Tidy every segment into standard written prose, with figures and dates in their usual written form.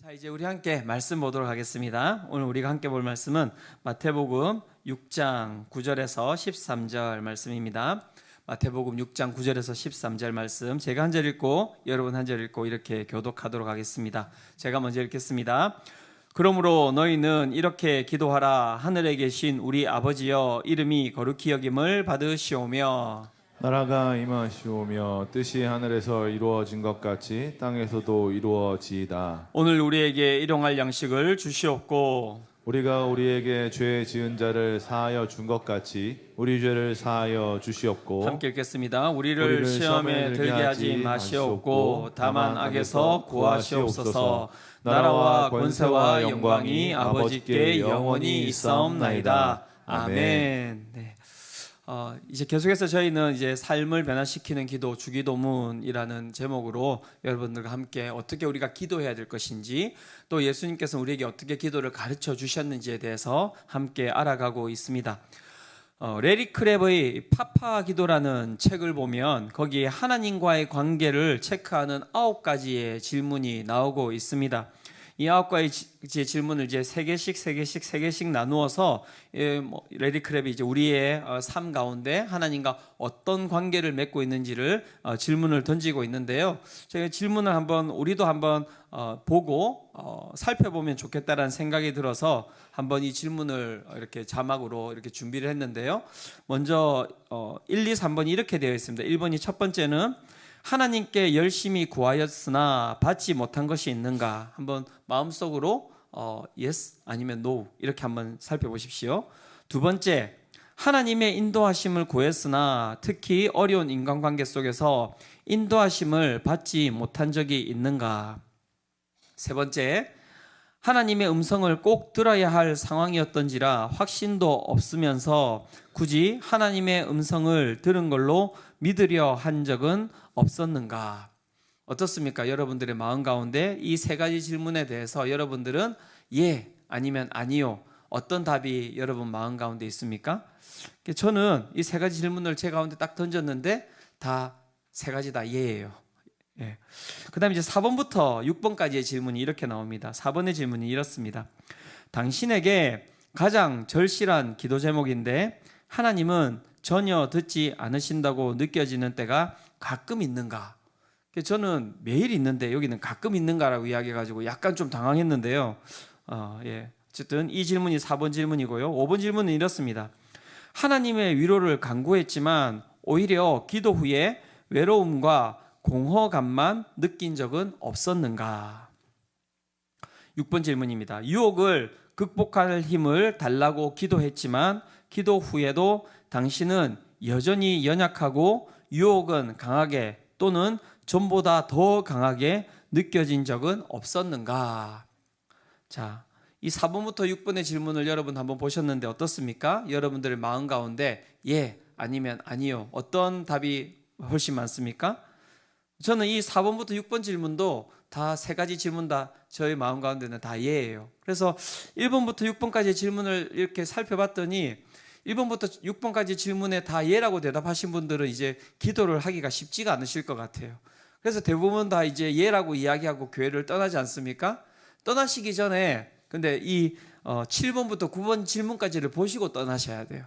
자, 이제 우리 함께 말씀 보도록 하겠습니다. 오늘 우리가 함께 볼 말씀은 마태복음 6장 9절에서 13절 말씀입니다. 마태복음 6장 9절에서 13절 말씀, 제가 한 절 읽고 여러분 한 절 읽고 이렇게 교독하도록 하겠습니다. 제가 먼저 읽겠습니다. 그러므로 너희는 이렇게 기도하라. 하늘에 계신 우리 아버지여, 이름이 거룩히 여김을 받으시오며 나라가 임하시오며 뜻이 하늘에서 이루어진 것 같이 땅에서도 이루어지이다. 오늘 우리에게 일용할 양식을 주시옵고 우리가 우리에게 죄 지은 자를 사하여 준 것 같이 우리 죄를 사하여 주시옵고 함께 읽겠습니다. 우리를 시험에 들게 하지 마시옵고 다만 악에서 구하시옵소서. 나라와 권세와 영광이 아버지께 영원히 있사옵나이다. 아멘. 네. 이제 계속해서 저희는 이제 삶을 변화시키는 기도, 주기도문이라는 제목으로 여러분들과 함께 어떻게 우리가 기도해야 될 것인지, 또 예수님께서 우리에게 어떻게 기도를 가르쳐 주셨는지에 대해서 함께 알아가고 있습니다. 레리 크랩의 파파 기도라는 책을 보면 거기에 하나님과의 관계를 체크하는 9가지의 질문이 나오고 있습니다. 이 9가지 질문을 이제 3개씩 나누어서 레리 크랩이 이제 우리의 삶 가운데 하나님과 어떤 관계를 맺고 있는지를 질문을 던지고 있는데요. 제가 질문을 우리도 한번 보고 살펴보면 좋겠다라는 생각이 들어서 한번 이 질문을 이렇게 자막으로 이렇게 준비를 했는데요. 먼저 1, 2, 3번이 이렇게 되어 있습니다. 1번이 첫 번째는 하나님께 열심히 구하였으나 받지 못한 것이 있는가? 한번 마음속으로 yes 아니면 no 이렇게 한번 살펴보십시오. 두 번째, 하나님의 인도하심을 구했으나 특히 어려운 인간관계 속에서 인도하심을 받지 못한 적이 있는가? 세 번째, 하나님의 음성을 꼭 들어야 할 상황이었던지라 확신도 없으면서 굳이 하나님의 음성을 들은 걸로 믿으려 한 적은 없었는가? 어떻습니까? 여러분들의 마음 가운데 이 3가지 질문에 대해서 여러분들은 예 아니면 아니요, 어떤 답이 여러분 마음 가운데 있습니까? 저는 이 3가지 질문을 제 가운데 딱 던졌는데 다 3가지 다 예예요. 예. 그 다음에 이제 4번부터 6번까지의 질문이 이렇게 나옵니다. 4번의 질문이 이렇습니다. 당신에게 가장 절실한 기도 제목인데 하나님은 전혀 듣지 않으신다고 느껴지는 때가 가끔 있는가? 저는 매일 있는데 여기는 가끔 있는가라고 이야기해가지고 약간 좀 당황했는데요. 예. 어쨌든 이 질문이 4번 질문이고요. 5번 질문은 이렇습니다. 하나님의 위로를 간구했지만 오히려 기도 후에 외로움과 공허감만 느낀 적은 없었는가? 6번 질문입니다. 유혹을 극복할 힘을 달라고 기도했지만 기도 후에도 당신은 여전히 연약하고 유혹은 강하게 또는 전보다 더 강하게 느껴진 적은 없었는가? 자, 이 4번부터 6번의 질문을 여러분 한번 보셨는데 어떻습니까? 여러분들의 마음 가운데 예 아니면 아니요, 어떤 답이 훨씬 많습니까? 저는 이 4번부터 6번 질문도 다 3가지 질문 다 저의 마음 가운데는 다 예예요. 그래서 1번부터 6번까지의 질문을 이렇게 살펴봤더니 1번부터 6번까지 질문에 다 예라고 대답하신 분들은 이제 기도를 하기가 쉽지가 않으실 것 같아요. 그래서 대부분 다 이제 예라고 이야기하고 교회를 떠나지 않습니까? 떠나시기 전에 근데 이 7번부터 9번 질문까지를 보시고 떠나셔야 돼요.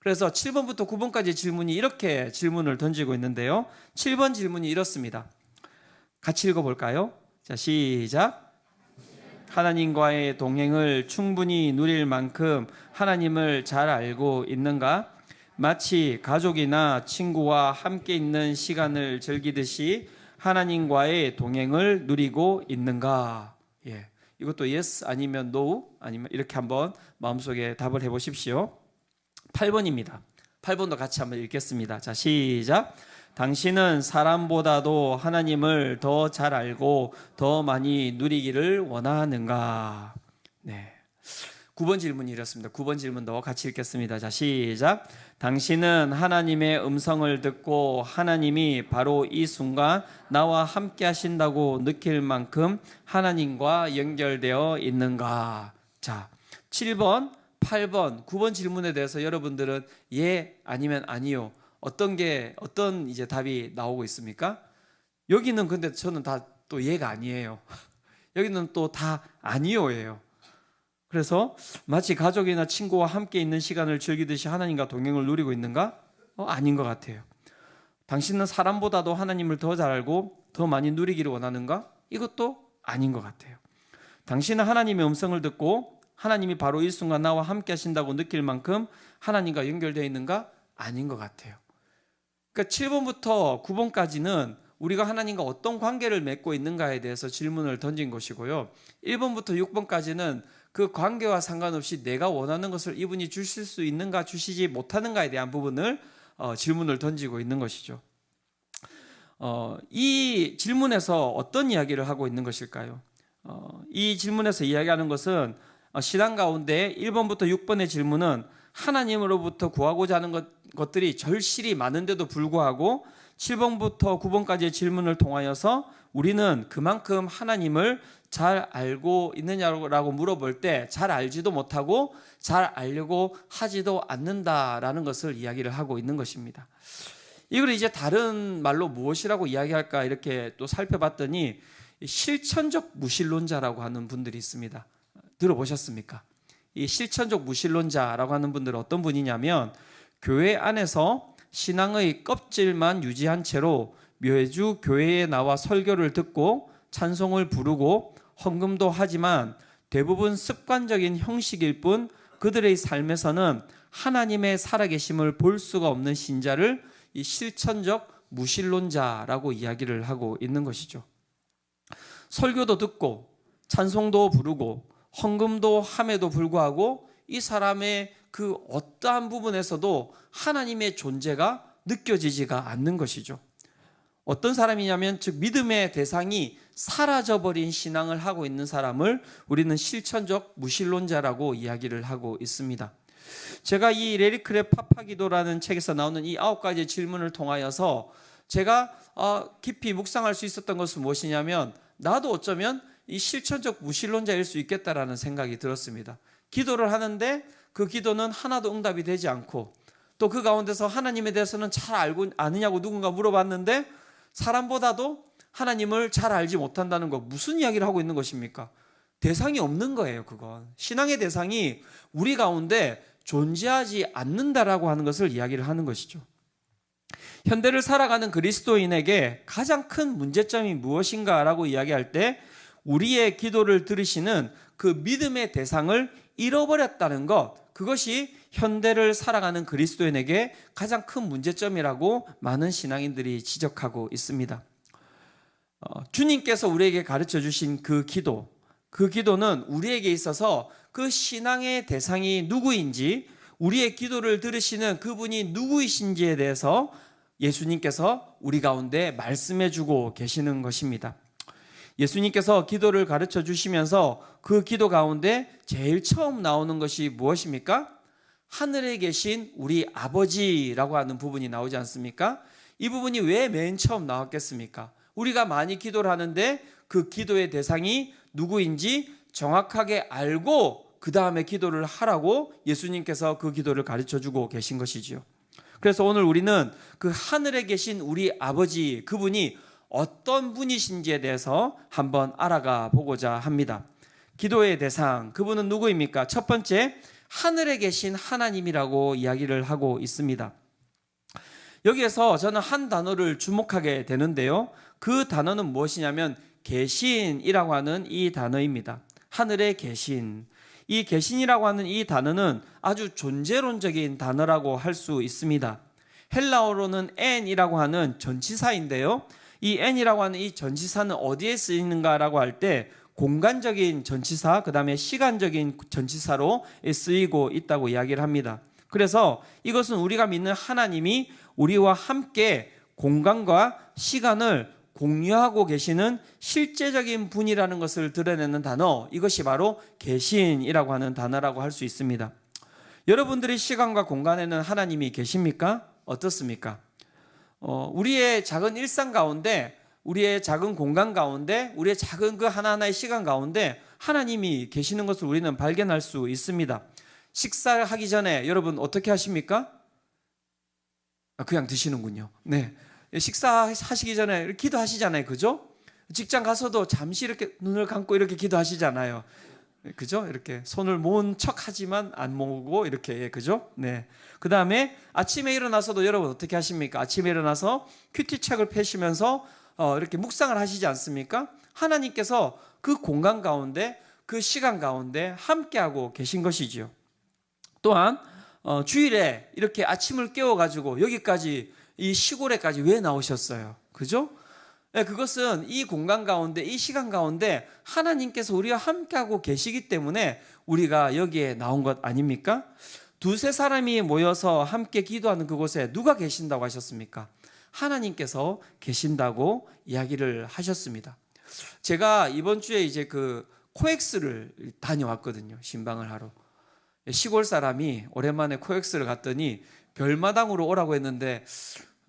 그래서 7번부터 9번까지 질문이 이렇게 질문을 던지고 있는데요. 7번 질문이 이렇습니다. 같이 읽어볼까요? 자, 시작. 하나님과의 동행을 충분히 누릴 만큼 하나님을 잘 알고 있는가? 마치 가족이나 친구와 함께 있는 시간을 즐기듯이 하나님과의 동행을 누리고 있는가? 예. 이것도 yes 아니면 no 아니면 이렇게 한번 마음속에 답을 해보십시오. 8번입니다. 8번도 같이 한번 읽겠습니다. 자, 시작. 당신은 사람보다도 하나님을 더 잘 알고 더 많이 누리기를 원하는가? 네. 9번 질문이 이렇습니다. 9번 질문도 같이 읽겠습니다. 자, 시작. 당신은 하나님의 음성을 듣고 하나님이 바로 이 순간 나와 함께 하신다고 느낄 만큼 하나님과 연결되어 있는가? 자, 7번, 8번, 9번 질문에 대해서 여러분들은 예 아니면 아니요, 어떤 이제 답이 나오고 있습니까? 여기는 근데 저는 다 또 예가 아니에요. 여기는 또 다 아니요예요. 그래서 마치 가족이나 친구와 함께 있는 시간을 즐기듯이 하나님과 동행을 누리고 있는가? 아닌 것 같아요. 당신은 사람보다도 하나님을 더 잘 알고 더 많이 누리기를 원하는가? 이것도 아닌 것 같아요. 당신은 하나님의 음성을 듣고 하나님이 바로 이 순간 나와 함께 하신다고 느낄 만큼 하나님과 연결되어 있는가? 아닌 것 같아요. 그러니까 7번부터 9번까지는 우리가 하나님과 어떤 관계를 맺고 있는가에 대해서 질문을 던진 것이고요. 1번부터 6번까지는 그 관계와 상관없이 내가 원하는 것을 이분이 주실 수 있는가 주시지 못하는가에 대한 부분을 질문을 던지고 있는 것이죠. 이 질문에서 어떤 이야기를 하고 있는 것일까요? 이 질문에서 이야기하는 것은 신앙 가운데 1번부터 6번의 질문은 하나님으로부터 구하고자 하는 것들이 절실히 많은데도 불구하고 7번부터 9번까지의 질문을 통하여서 우리는 그만큼 하나님을 잘 알고 있느냐라고 물어볼 때 잘 알지도 못하고 잘 알려고 하지도 않는다라는 것을 이야기를 하고 있는 것입니다. 이걸 이제 다른 말로 무엇이라고 이야기할까 이렇게 또 살펴봤더니 실천적 무신론자라고 하는 분들이 있습니다. 들어보셨습니까? 이 실천적 무신론자라고 하는 분들은 어떤 분이냐면 교회 안에서 신앙의 껍질만 유지한 채로 매주 교회에 나와 설교를 듣고 찬송을 부르고 헌금도 하지만 대부분 습관적인 형식일 뿐 그들의 삶에서는 하나님의 살아계심을 볼 수가 없는 신자를 이 실천적 무신론자라고 이야기를 하고 있는 것이죠. 설교도 듣고 찬송도 부르고 헌금도 함에도 불구하고 이 사람의 그 어떠한 부분에서도 하나님의 존재가 느껴지지가 않는 것이죠. 어떤 사람이냐면 즉 믿음의 대상이 사라져버린 신앙을 하고 있는 사람을 우리는 실천적 무신론자라고 이야기를 하고 있습니다. 제가 이 레리 크랩 파파기도라는 책에서 나오는 이 9가지 질문을 통하여서 제가 깊이 묵상할 수 있었던 것은 무엇이냐면 나도 어쩌면 이 실천적 무신론자일 수 있겠다라는 생각이 들었습니다. 기도를 하는데 그 기도는 하나도 응답이 되지 않고 또 그 가운데서 하나님에 대해서는 잘 알고 아느냐고 누군가 물어봤는데 사람보다도 하나님을 잘 알지 못한다는 거 무슨 이야기를 하고 있는 것입니까? 대상이 없는 거예요. 그건 신앙의 대상이 우리 가운데 존재하지 않는다라고 하는 것을 이야기를 하는 것이죠. 현대를 살아가는 그리스도인에게 가장 큰 문제점이 무엇인가라고 이야기할 때 우리의 기도를 들으시는 그 믿음의 대상을 잃어버렸다는 것, 그것이 현대를 살아가는 그리스도인에게 가장 큰 문제점이라고 많은 신앙인들이 지적하고 있습니다. 주님께서 우리에게 가르쳐 주신 그 기도는 우리에게 있어서 그 신앙의 대상이 누구인지, 우리의 기도를 들으시는 그분이 누구이신지에 대해서 예수님께서 우리 가운데 말씀해 주고 계시는 것입니다. 예수님께서 기도를 가르쳐 주시면서 그 기도 가운데 제일 처음 나오는 것이 무엇입니까? 하늘에 계신 우리 아버지라고 하는 부분이 나오지 않습니까? 이 부분이 왜 맨 처음 나왔겠습니까? 우리가 많이 기도를 하는데 그 기도의 대상이 누구인지 정확하게 알고 그 다음에 기도를 하라고 예수님께서 그 기도를 가르쳐 주고 계신 것이지요. 그래서 오늘 우리는 그 하늘에 계신 우리 아버지, 그분이 어떤 분이신지에 대해서 한번 알아가 보고자 합니다. 기도의 대상, 그분은 누구입니까? 첫 번째, 하늘에 계신 하나님이라고 이야기를 하고 있습니다. 여기에서 저는 한 단어를 주목하게 되는데요. 그 단어는 무엇이냐면 계신이라고 하는 이 단어입니다. 하늘에 계신. 이 계신이라고 하는 이 단어는 아주 존재론적인 단어라고 할 수 있습니다. 헬라어로는 en이라고 하는 전치사인데요. 이 en이라고 하는 이 전치사는 어디에 쓰이는가라고 할 때 공간적인 전치사, 그 다음에 시간적인 전치사로 쓰이고 있다고 이야기를 합니다. 그래서 이것은 우리가 믿는 하나님이 우리와 함께 공간과 시간을 공유하고 계시는 실제적인 분이라는 것을 드러내는 단어, 이것이 바로 계신이라고 하는 단어라고 할 수 있습니다. 여러분들의 시간과 공간에는 하나님이 계십니까? 어떻습니까? 우리의 작은 일상 가운데, 우리의 작은 공간 가운데, 우리의 작은 그 하나하나의 시간 가운데 하나님이 계시는 것을 우리는 발견할 수 있습니다. 식사하기 전에 여러분 어떻게 하십니까? 그냥 드시는군요. 네. 식사하시기 전에 기도하시잖아요. 그죠? 직장 가서도 잠시 이렇게 눈을 감고 이렇게 기도하시잖아요. 그죠? 이렇게 손을 모은 척 하지만 안 모으고 이렇게, 그죠? 네. 그 다음에 아침에 일어나서도 여러분 어떻게 하십니까? 아침에 일어나서 큐티책을 펴시면서 이렇게 묵상을 하시지 않습니까? 하나님께서 그 공간 가운데, 그 시간 가운데 함께하고 계신 것이지요. 또한 주일에 이렇게 아침을 깨워가지고 여기까지, 이 시골에까지 왜 나오셨어요? 그죠? 네, 그것은 이 공간 가운데, 이 시간 가운데 하나님께서 우리와 함께하고 계시기 때문에 우리가 여기에 나온 것 아닙니까? 두세 사람이 모여서 함께 기도하는 그곳에 누가 계신다고 하셨습니까? 하나님께서 계신다고 이야기를 하셨습니다. 제가 이번 주에 이제 그 코엑스를 다녀왔거든요. 신방을 하러. 시골 사람이 오랜만에 코엑스를 갔더니 별마당으로 오라고 했는데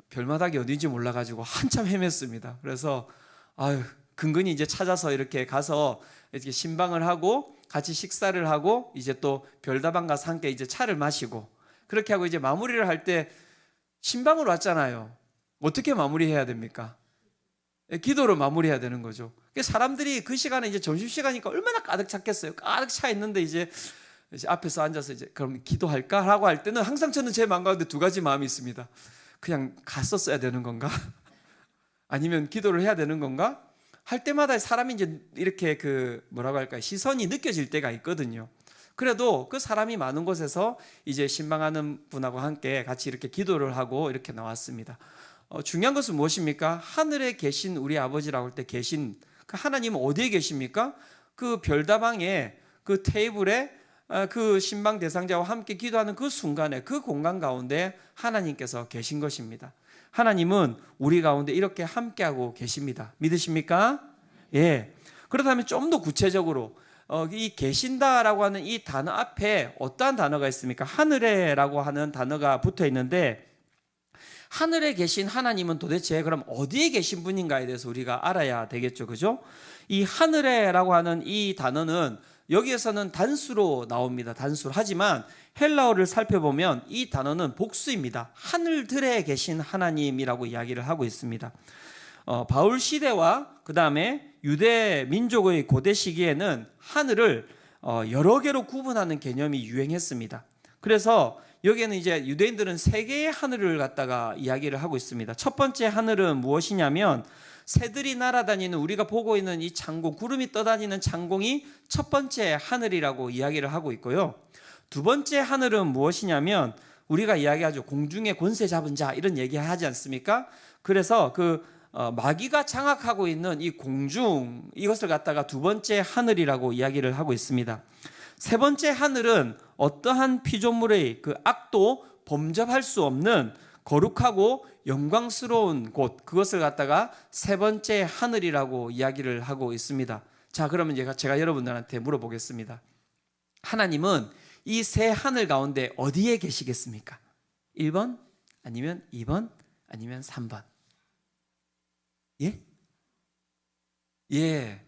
별마당이 어딘지 몰라가지고 한참 헤맸습니다. 그래서 근근히 이제 찾아서 이렇게 가서 이렇게 신방을 하고 같이 식사를 하고 이제 또 별다방 가서 함께 이제 차를 마시고 그렇게 하고 이제 마무리를 할 때 신방으로 왔잖아요. 어떻게 마무리해야 됩니까? 기도로 마무리해야 되는 거죠. 사람들이 그 시간에 이제 점심시간이니까 얼마나 가득 찼겠어요. 가득 차 있는데 이제 앞에서 앉아서 이제 그럼 기도할까? 라고 할 때는 항상 저는 제 마음 가운데 두 가지 마음이 있습니다. 그냥 갔었어야 되는 건가? 아니면 기도를 해야 되는 건가? 할 때마다 사람이 이제 이렇게 그 뭐라고 할까요? 시선이 느껴질 때가 있거든요. 그래도 그 사람이 많은 곳에서 이제 신방하는 분하고 함께 같이 이렇게 기도를 하고 이렇게 나왔습니다. 중요한 것은 무엇입니까? 하늘에 계신 우리 아버지라고 할 때 계신 그 하나님은 어디에 계십니까? 그 별다방에 그 테이블에 그 신방 대상자와 함께 기도하는 그 순간에 그 공간 가운데 하나님께서 계신 것입니다. 하나님은 우리 가운데 이렇게 함께하고 계십니다. 믿으십니까? 예. 그렇다면 좀 더 구체적으로 이 계신다라고 하는 이 단어 앞에 어떠한 단어가 있습니까? 하늘에라고 하는 단어가 붙어 있는데 하늘에 계신 하나님은 도대체 그럼 어디에 계신 분인가에 대해서 우리가 알아야 되겠죠. 그죠? 이 하늘에라고 하는 이 단어는 여기에서는 단수로 나옵니다. 단수. 하지만 헬라어를 살펴보면 이 단어는 복수입니다. 하늘들에 계신 하나님이라고 이야기를 하고 있습니다. 바울 시대와 그 다음에 유대 민족의 고대 시기에는 하늘을 여러 개로 구분하는 개념이 유행했습니다. 그래서 여기에는 이제 유대인들은 세 개의 하늘을 갖다가 이야기를 하고 있습니다. 첫 번째 하늘은 무엇이냐면 새들이 날아다니는 우리가 보고 있는 이 창공, 구름이 떠다니는 창공이 첫 번째 하늘이라고 이야기를 하고 있고요. 두 번째 하늘은 무엇이냐면 우리가 이야기하죠. 공중에 권세 잡은 자 이런 얘기하지 않습니까? 그래서 그 마귀가 장악하고 있는 이 공중 이것을 갖다가 두 번째 하늘이라고 이야기를 하고 있습니다. 세 번째 하늘은 어떠한 피조물의 그 악도 범접할 수 없는 거룩하고 영광스러운 곳 그것을 갖다가 세 번째 하늘이라고 이야기를 하고 있습니다. 자, 그러면 제가 여러분들한테 물어보겠습니다. 하나님은 이 세 하늘 가운데 어디에 계시겠습니까? 1번 아니면 2번 아니면 3번? 예? 예.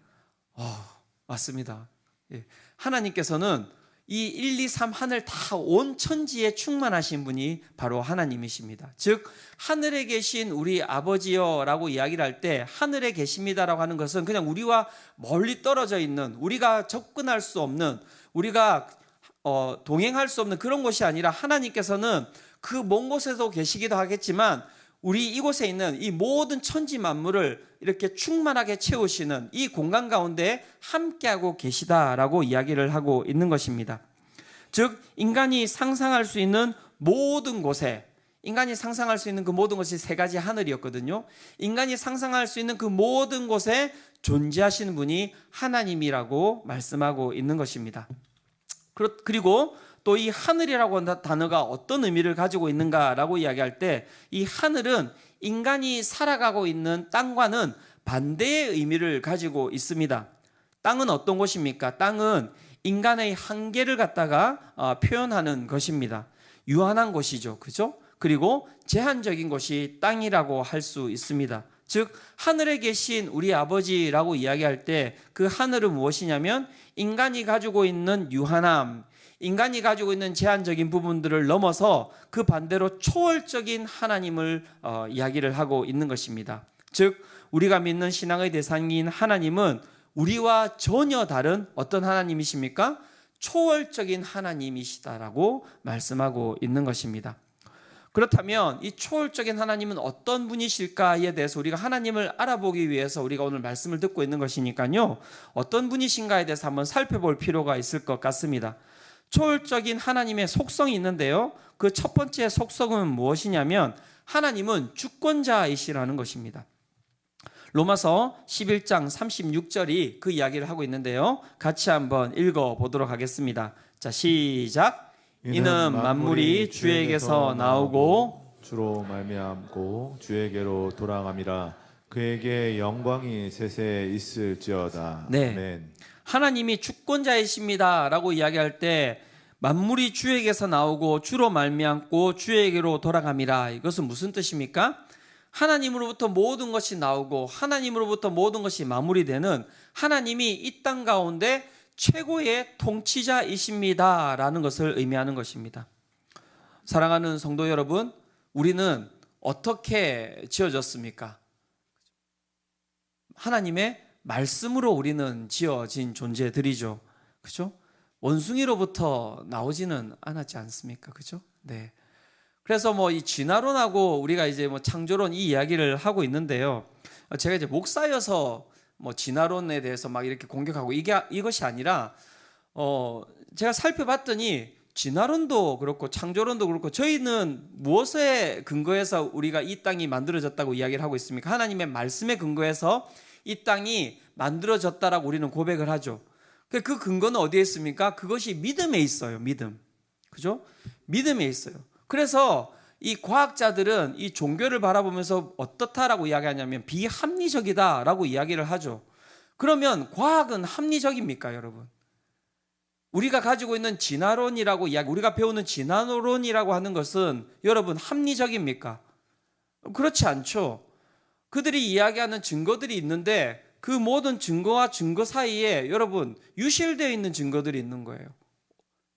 맞습니다. 예. 하나님께서는 이 1, 2, 3 하늘 다 온 천지에 충만하신 분이 바로 하나님이십니다. 즉 하늘에 계신 우리 아버지여라고 이야기를 할 때 하늘에 계십니다라고 하는 것은 그냥 우리와 멀리 떨어져 있는 우리가 접근할 수 없는 우리가 동행할 수 없는 그런 곳이 아니라 하나님께서는 그 먼 곳에도 계시기도 하겠지만 우리 이곳에 있는 이 모든 천지 만물을 이렇게 충만하게 채우시는 이 공간 가운데 함께하고 계시다라고 이야기를 하고 있는 것입니다. 즉 인간이 상상할 수 있는 모든 곳에 인간이 상상할 수 있는 그 모든 것이 세 가지 하늘이었거든요. 인간이 상상할 수 있는 그 모든 곳에 존재하시는 분이 하나님이라고 말씀하고 있는 것입니다. 그리고 또 이 하늘이라고 하는 단어가 어떤 의미를 가지고 있는가라고 이야기할 때 이 하늘은 인간이 살아가고 있는 땅과는 반대의 의미를 가지고 있습니다. 땅은 어떤 곳입니까? 땅은 인간의 한계를 갖다가 표현하는 것입니다. 유한한 곳이죠. 그죠? 그리고 제한적인 곳이 땅이라고 할 수 있습니다. 즉 하늘에 계신 우리 아버지라고 이야기할 때 그 하늘은 무엇이냐면 인간이 가지고 있는 유한함, 인간이 가지고 있는 제한적인 부분들을 넘어서 그 반대로 초월적인 하나님을 이야기를 하고 있는 것입니다. 즉 우리가 믿는 신앙의 대상인 하나님은 우리와 전혀 다른 어떤 하나님이십니까? 초월적인 하나님이시다라고 말씀하고 있는 것입니다. 그렇다면 이 초월적인 하나님은 어떤 분이실까에 대해서 우리가 하나님을 알아보기 위해서 우리가 오늘 말씀을 듣고 있는 것이니까요. 어떤 분이신가에 대해서 한번 살펴볼 필요가 있을 것 같습니다. 초월적인 하나님의 속성이 있는데요. 그 첫 번째 속성은 무엇이냐면 하나님은 주권자이시라는 것입니다. 로마서 11장 36절이 그 이야기를 하고 있는데요. 같이 한번 읽어보도록 하겠습니다. 자, 시작. 이는 만물이 주에게서 나오고 주로 말미암고 주에게로 돌아감이라. 그에게 영광이 세세 있을지어다. 네. 아멘. 하나님이 주권자이십니다 라고 이야기할 때 만물이 주에게서 나오고 주로 말미암고 주에게로 돌아감이라. 이것은 무슨 뜻입니까? 하나님으로부터 모든 것이 나오고 하나님으로부터 모든 것이 마무리되는 하나님이 이 땅 가운데 최고의 통치자이십니다 라는 것을 의미하는 것입니다. 사랑하는 성도 여러분, 우리는 어떻게 지어졌습니까? 하나님의 말씀으로 우리는 지어진 존재들이죠. 그죠? 원숭이로부터 나오지는 않았지 않습니까? 그죠? 네. 그래서 이 진화론하고 우리가 이제 창조론 이 이야기를 하고 있는데요. 제가 이제 목사여서 진화론에 대해서 막 이렇게 공격하고 이것이 아니라 제가 살펴봤더니 진화론도 그렇고 창조론도 그렇고 저희는 무엇에 근거해서 우리가 이 땅이 만들어졌다고 이야기를 하고 있습니까? 하나님의 말씀에 근거해서 이 땅이 만들어졌다라고 우리는 고백을 하죠. 그 근거는 어디에 있습니까? 그것이 믿음에 있어요. 믿음. 그죠? 믿음에 있어요. 그래서 이 과학자들은 이 종교를 바라보면서 어떻다라고 이야기하냐면 비합리적이다라고 이야기를 하죠. 그러면 과학은 합리적입니까, 여러분? 우리가 가지고 있는 진화론이라고 우리가 배우는 진화론이라고 하는 것은 여러분 합리적입니까? 그렇지 않죠. 그들이 이야기하는 증거들이 있는데 그 모든 증거와 증거 사이에 여러분 유실되어 있는 증거들이 있는 거예요.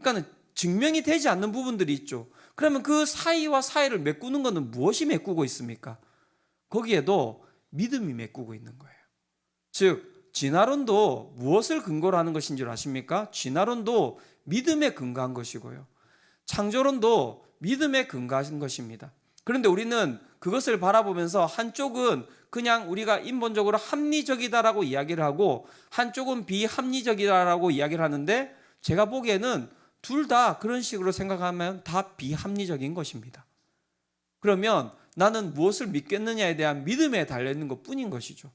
그러니까 증명이 되지 않는 부분들이 있죠. 그러면 그 사이와 사이를 메꾸는 것은 무엇이 메꾸고 있습니까? 거기에도 믿음이 메꾸고 있는 거예요. 즉 진화론도 무엇을 근거로 하는 것인 줄 아십니까? 진화론도 믿음에 근거한 것이고요. 창조론도 믿음에 근거한 것입니다. 그런데 우리는 그것을 바라보면서 한쪽은 그냥 우리가 인본적으로 합리적이다라고 이야기를 하고 한쪽은 비합리적이다라고 이야기를 하는데 제가 보기에는 둘 다 그런 식으로 생각하면 다 비합리적인 것입니다. 그러면 나는 무엇을 믿겠느냐에 대한 믿음에 달려있는 것뿐인 것이죠.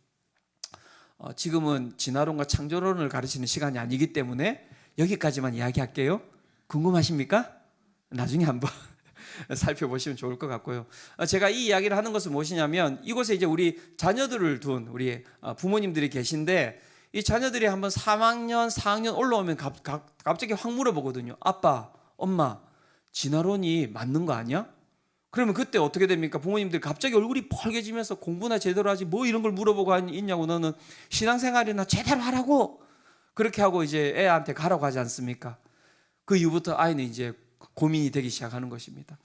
지금은 진화론과 창조론을 가르치는 시간이 아니기 때문에 여기까지만 이야기할게요. 궁금하십니까? 나중에 한번 살펴보시면 좋을 것 같고요. 제가 이 이야기를 하는 것은 무엇이냐면 이곳에 이제 우리 자녀들을 둔 우리 부모님들이 계신데 이 자녀들이 한번 3학년, 4학년 올라오면 갑자기 확 물어보거든요. 아빠, 엄마, 진화론이 맞는 거 아니야? 그러면 그때 어떻게 됩니까? 부모님들 갑자기 얼굴이 펄개지면서 공부나 제대로 하지 뭐 이런 걸 물어보고 있냐고 너는 신앙생활이나 제대로 하라고 그렇게 하고 이제 애한테 가라고 하지 않습니까? 그 이후부터 아이는 이제 고민이 되기 시작하는 것입니다.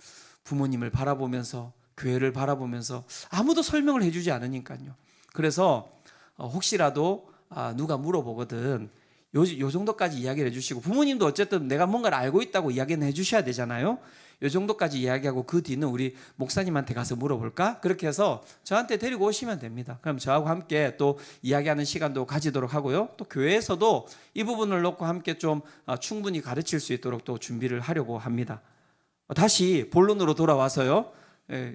부모님을 바라보면서 교회를 바라보면서 아무도 설명을 해주지 않으니까요. 그래서 혹시라도 누가 물어보거든 요 정도까지 이야기를 해주시고 부모님도 어쨌든 내가 뭔가를 알고 있다고 이야기는 해주셔야 되잖아요. 요 정도까지 이야기하고 그 뒤는 우리 목사님한테 가서 물어볼까? 그렇게 해서 저한테 데리고 오시면 됩니다. 그럼 저하고 함께 또 이야기하는 시간도 가지도록 하고요. 또 교회에서도 이 부분을 놓고 함께 좀 충분히 가르칠 수 있도록 또 준비를 하려고 합니다. 다시 본론으로 돌아와서요.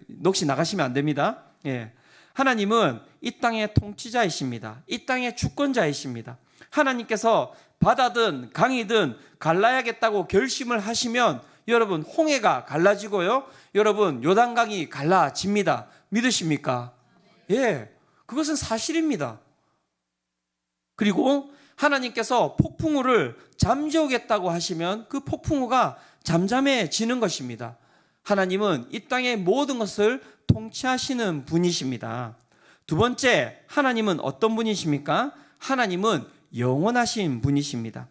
넋이 나가시면 안 됩니다. 하나님은 이 땅의 통치자이십니다. 이 땅의 주권자이십니다. 하나님께서 바다든 강이든 갈라야겠다고 결심을 하시면 여러분 홍해가 갈라지고요. 여러분 요단강이 갈라집니다. 믿으십니까? 예, 그것은 사실입니다. 그리고 하나님께서 폭풍우를 잠재우겠다고 하시면 그 폭풍우가 잠잠해지는 것입니다. 하나님은 이 땅의 모든 것을 통치하시는 분이십니다. 두 번째, 하나님은 어떤 분이십니까? 하나님은 영원하신 분이십니다.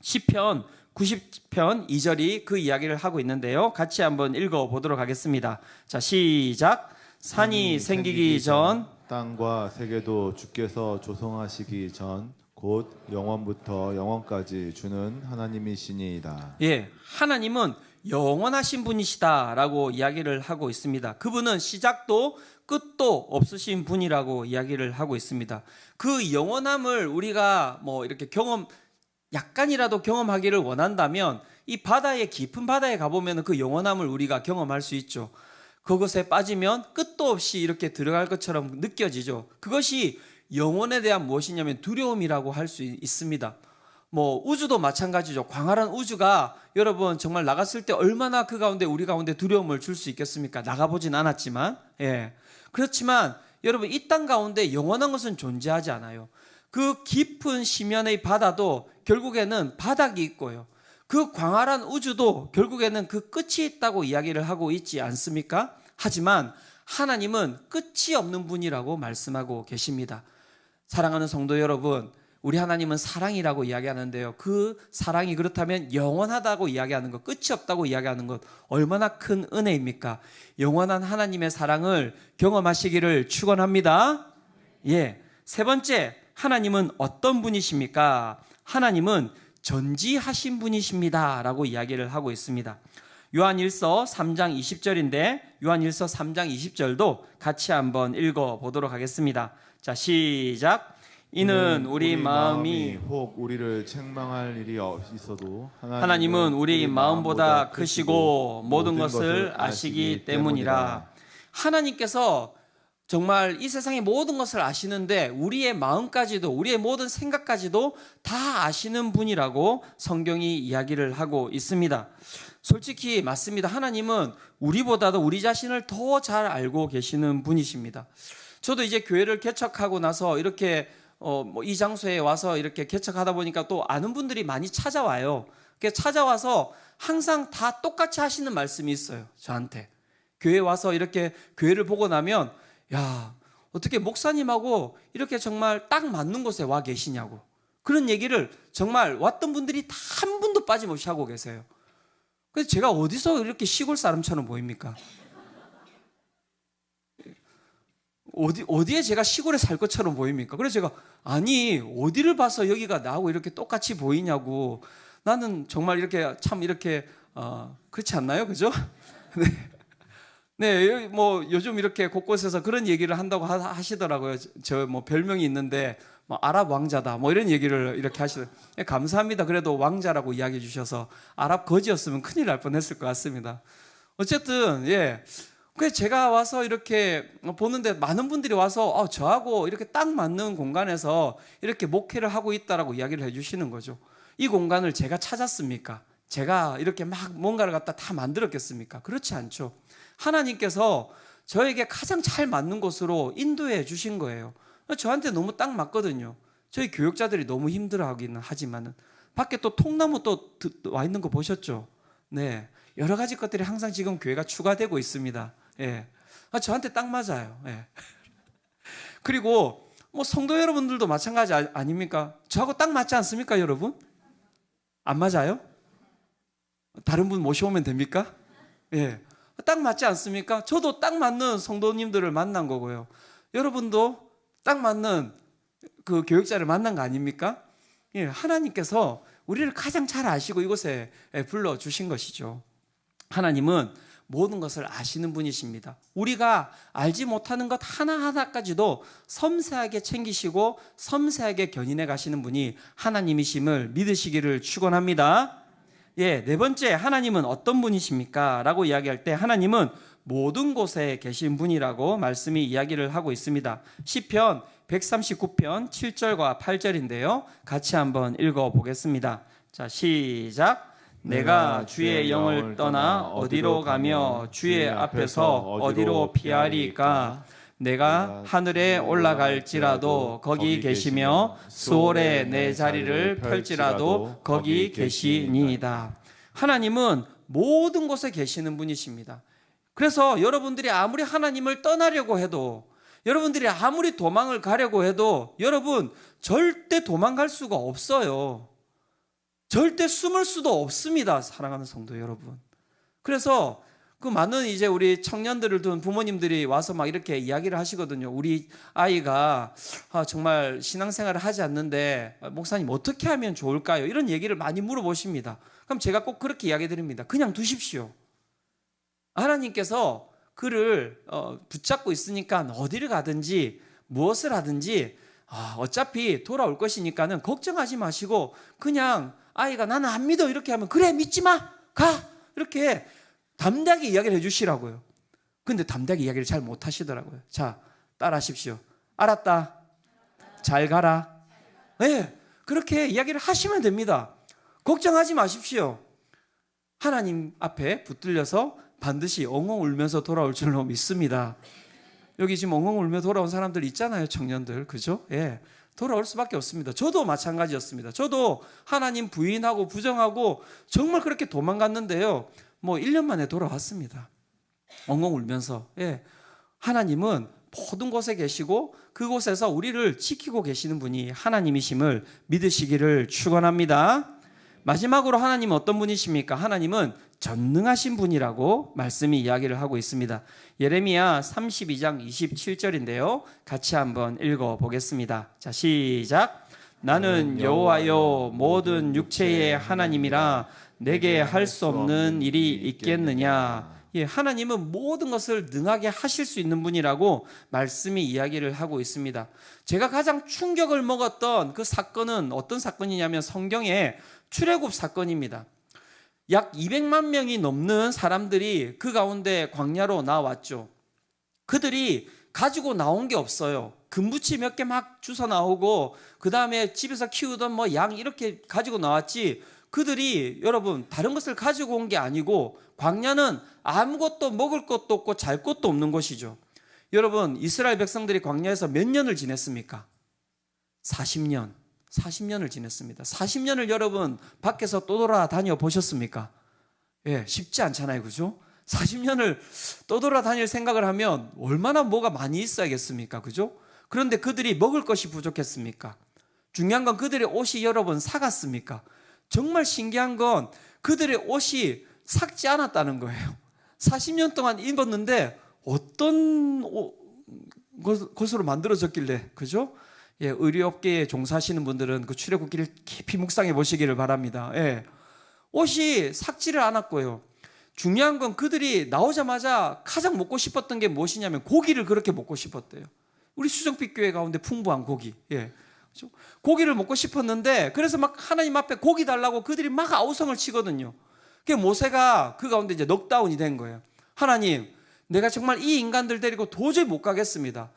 시편 90편 2절이 그 이야기를 하고 있는데요. 같이 한번 읽어보도록 하겠습니다. 자, 시작. 산이 생기기 전 땅과 세계도 주께서 조성하시기 전 곧 영원부터 영원까지 주는 하나님이시니이다. 예, 하나님은 영원하신 분이시다라고 이야기를 하고 있습니다. 그분은 시작도 끝도 없으신 분이라고 이야기를 하고 있습니다. 그 영원함을 우리가 뭐 이렇게 약간이라도 경험하기를 원한다면 이 바다에 깊은 바다에 가보면 그 영원함을 우리가 경험할 수 있죠. 그것에 빠지면 끝도 없이 이렇게 들어갈 것처럼 느껴지죠. 그것이 영혼에 대한 무엇이냐면 두려움이라고 할 수 있습니다. 뭐 우주도 마찬가지죠. 광활한 우주가 여러분 정말 나갔을 때 얼마나 그 가운데 우리 가운데 두려움을 줄 수 있겠습니까? 나가보진 않았지만, 예. 그렇지만 여러분 이 땅 가운데 영원한 것은 존재하지 않아요. 그 깊은 심연의 바다도 결국에는 바닥이 있고요. 그 광활한 우주도 결국에는 그 끝이 있다고 이야기를 하고 있지 않습니까? 하지만 하나님은 끝이 없는 분이라고 말씀하고 계십니다. 사랑하는 성도 여러분, 우리 하나님은 사랑이라고 이야기하는데요. 그 사랑이 그렇다면 영원하다고 이야기하는 것, 끝이 없다고 이야기하는 것 얼마나 큰 은혜입니까? 영원한 하나님의 사랑을 경험하시기를 축원합니다. 예, 세 번째, 하나님은 어떤 분이십니까? 하나님은 전지하신 분이십니다 라고 이야기를 하고 있습니다. 요한일서 3장 20절인데 요한일서 3장 20절도 같이 한번 읽어보도록 하겠습니다. 자, 시작. 이는 우리 마음이 혹 우리를 책망할 일이 있어도 하나님은 우리 마음보다 크시고 모든 것을 아시기 때문이라. 하나님께서 정말 이 세상의 모든 것을 아시는데 우리의 마음까지도 우리의 모든 생각까지도 다 아시는 분이라고 성경이 이야기를 하고 있습니다. 솔직히 맞습니다. 하나님은 우리보다도 우리 자신을 더 잘 알고 계시는 분이십니다. 저도 이제 교회를 개척하고 나서 이렇게 이 장소에 와서 이렇게 개척하다 보니까 또 아는 분들이 많이 찾아와요. 찾아와서 항상 다 똑같이 하시는 말씀이 있어요. 저한테. 교회 와서 이렇게 교회를 보고 나면 야, 어떻게 목사님하고 이렇게 정말 딱 맞는 곳에 와 계시냐고. 그런 얘기를 정말 왔던 분들이 다 한 분도 빠짐없이 하고 계세요. 그래서 제가 어디서 이렇게 시골 사람처럼 보입니까? 어디에 제가 시골에 살 것처럼 보입니까? 그래서 제가 아니 어디를 봐서 여기가 나하고 이렇게 똑같이 보이냐고. 나는 정말 이렇게 참 이렇게 그렇지 않나요? 그죠? 네. 네, 뭐 요즘 이렇게 곳곳에서 그런 얘기를 한다고 하시더라고요. 저 뭐 별명이 있는데 뭐 아랍 왕자다 뭐 이런 얘기를 이렇게 하시더라고요. 감사합니다. 그래도 왕자라고 이야기해 주셔서 아랍 거지였으면 큰일 날 뻔했을 것 같습니다. 어쨌든 예. 그래서 제가 와서 이렇게 보는데 많은 분들이 와서 저하고 이렇게 딱 맞는 공간에서 이렇게 목회를 하고 있다라고 이야기를 해주시는 거죠. 이 공간을 제가 찾았습니까? 제가 이렇게 막 뭔가를 갖다 다 만들었겠습니까? 그렇지 않죠. 하나님께서 저에게 가장 잘 맞는 곳으로 인도해 주신 거예요. 저한테 너무 딱 맞거든요. 저희 교육자들이 너무 힘들어하기는 하지만은 밖에 또 통나무 또 와 있는 거 보셨죠? 네, 여러 가지 것들이 항상 지금 교회가 추가되고 있습니다. 예, 저한테 딱 맞아요. 예. 그리고 뭐 성도 여러분들도 마찬가지 아닙니까? 저하고 딱 맞지 않습니까, 여러분? 안 맞아요? 다른 분 모셔오면 됩니까? 예, 딱 맞지 않습니까? 저도 딱 맞는 성도님들을 만난 거고요. 여러분도 딱 맞는 그 교육자를 만난 거 아닙니까? 예, 하나님께서 우리를 가장 잘 아시고 이곳에 불러주신 것이죠. 하나님은 모든 것을 아시는 분이십니다. 우리가 알지 못하는 것 하나하나까지도 섬세하게 챙기시고 섬세하게 견인해 가시는 분이 하나님이심을 믿으시기를 축원합니다. 예, 네 번째, 하나님은 어떤 분이십니까? 라고 이야기할 때 하나님은 모든 곳에 계신 분이라고 말씀이 이야기를 하고 있습니다. 시편 139편 7절과 8절인데요. 같이 한번 읽어보겠습니다. 자, 시작. 내가 주의 영을 떠나 어디로 가며 주의 앞에서 어디로 피하리까? 내가 하늘에 올라갈지라도 거기 계시며 수월에 내 자리를 펼지라도 거기 계시니이다. 하나님은 모든 곳에 계시는 분이십니다. 그래서 여러분들이 아무리 하나님을 떠나려고 해도, 여러분들이 아무리 도망을 가려고 해도 여러분 절대 도망갈 수가 없어요. 절대 숨을 수도 없습니다. 사랑하는 성도 여러분. 그래서 그 많은 이제 우리 청년들을 둔 부모님들이 와서 막 이렇게 이야기를 하시거든요. 우리 아이가 정말 신앙생활을 하지 않는데 목사님 어떻게 하면 좋을까요? 이런 얘기를 많이 물어보십니다. 그럼 제가 꼭 그렇게 이야기 드립니다. 그냥 두십시오. 하나님께서 그를 붙잡고 있으니까 어디를 가든지 무엇을 하든지 어차피 돌아올 것이니까는 걱정하지 마시고 그냥 아이가 나는 안 믿어 이렇게 하면 그래 믿지 마 가 이렇게 담대하게 이야기를 해주시라고요. 근데 담대하게 이야기를 잘 못하시더라고요. 자, 따라하십시오. 알았다. 잘 가라. 네, 그렇게 이야기를 하시면 됩니다. 걱정하지 마십시오. 하나님 앞에 붙들려서 반드시 엉엉 울면서 돌아올 줄로 믿습니다. 여기 지금 엉엉 울며 돌아온 사람들 있잖아요, 청년들. 그죠? 예. 돌아올 수밖에 없습니다. 저도 마찬가지였습니다. 저도 하나님 부인하고 부정하고 정말 그렇게 도망갔는데요. 뭐 1년 만에 돌아왔습니다. 엉엉 울면서. 예. 하나님은 모든 곳에 계시고 그곳에서 우리를 지키고 계시는 분이 하나님이심을 믿으시기를 축원합니다. 마지막으로 하나님은 어떤 분이십니까? 하나님은 전능하신 분이라고 말씀이 이야기를 하고 있습니다. 예레미야 32장 27절인데요. 같이 한번 읽어보겠습니다. 자, 시작. 나는 여호와여 모든 육체의 하나님이라 내게 할 수 없는 일이 있겠느냐. 예, 하나님은 모든 것을 능하게 하실 수 있는 분이라고 말씀이 이야기를 하고 있습니다. 제가 가장 충격을 먹었던 그 사건은 어떤 사건이냐면 성경의 출애굽 사건입니다. 약 200만 명이 넘는 사람들이 그 가운데 광야로 나왔죠. 그들이 가지고 나온 게 없어요. 금부치 몇 개 막 주워 나오고 그 다음에 집에서 키우던 뭐 양 이렇게 가지고 나왔지, 그들이 여러분 다른 것을 가지고 온 게 아니고 광야는 아무것도 먹을 것도 없고 잘 것도 없는 곳이죠. 여러분 이스라엘 백성들이 광야에서 몇 년을 지냈습니까? 40년을 지냈습니다. 40년을 여러분 밖에서 떠돌아다녀 보셨습니까? 예, 쉽지 않잖아요. 그죠? 40년을 떠돌아다닐 생각을 하면 얼마나 뭐가 많이 있어야겠습니까? 그죠? 그런데 그들이 먹을 것이 부족했습니까? 중요한 건 그들의 옷이 여러분 삭았습니까? 정말 신기한 건 그들의 옷이 삭지 않았다는 거예요. 40년 동안 입었는데 어떤 것으로 만들어졌길래, 그죠? 예, 의료업계에 종사하시는 분들은 그 출애굽기를 깊이 묵상해 보시기를 바랍니다. 예, 옷이 삭지를 않았고요. 중요한 건 그들이 나오자마자 가장 먹고 싶었던 게 무엇이냐면 고기를 그렇게 먹고 싶었대요. 우리 수정빛 교회 가운데 풍부한 고기. 예, 그렇죠? 고기를 먹고 싶었는데 그래서 막 하나님 앞에 고기 달라고 그들이 막 아우성을 치거든요. 그 모세가 그 가운데 이제 넉다운이 된 거예요. 하나님, 내가 정말 이 인간들 데리고 도저히 못 가겠습니다.